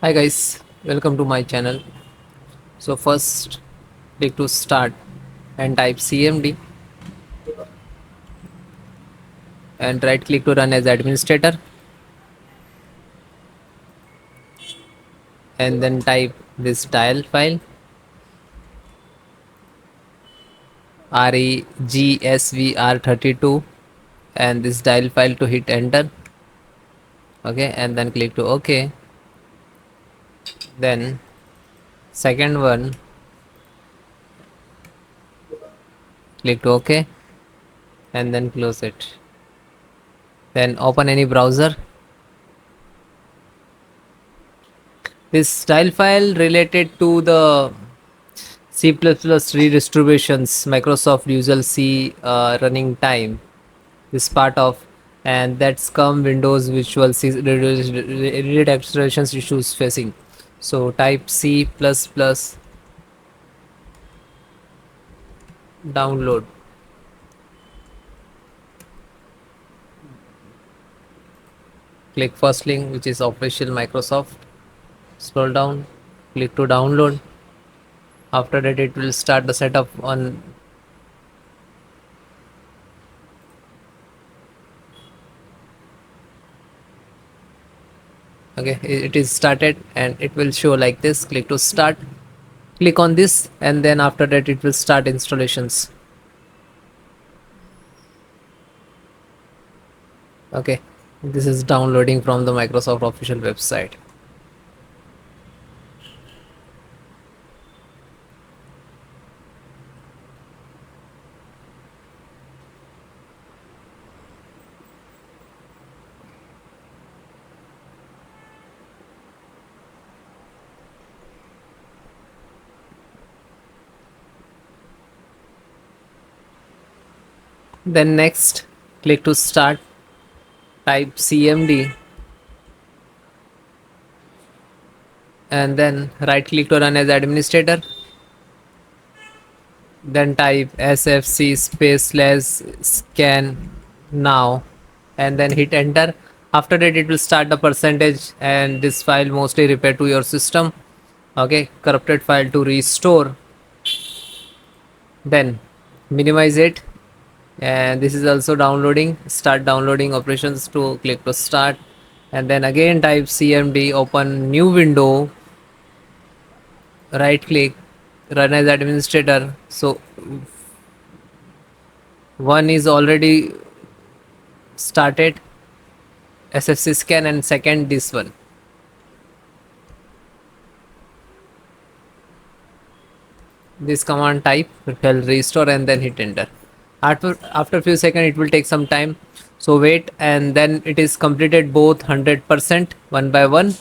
Hi guys, welcome to my channel. So first click to start and type cmd and right click to run as administrator and then type this dial file RegSvr32 and this dial file to hit enter. Okay, and then click to OK. Then second one, click to OK and then close it. Then open any browser. This style file related to the C++ redistributions Microsoft Visual C running time. This part of, and that's come Windows Visual C redistributions issues facing. So type C++ download. Click first link, which is official Microsoft. Scroll down, click to download. After that, it will start the setup on. Okay, it is started and it will show like this. Click to start. Click on this, and then after that, it will start installations. Okay, this is downloading from the Microsoft official website. Then next, click to start, type cmd and then right click to run as administrator. Then type sfc space / scan now and then hit enter. After that, it will start the percentage and this file mostly repair to your system. Okay, corrupted file to restore. Then minimize it, and this is also downloading. Start downloading operations to click to start, and then again type cmd, open new window, right click, run as administrator. So one is already started, sfc scan, and second this one. This command type will restore and then hit enter. After few seconds it will take some time, so wait, and then it is completed both 100% one by one.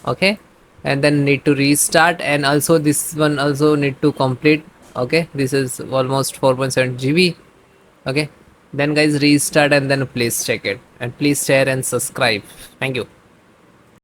Okay, and then need to restart, and also this one also need to complete. Okay, this is almost 4.7 GB. Okay, then guys restart and then please check it, and please share and subscribe. Thank you.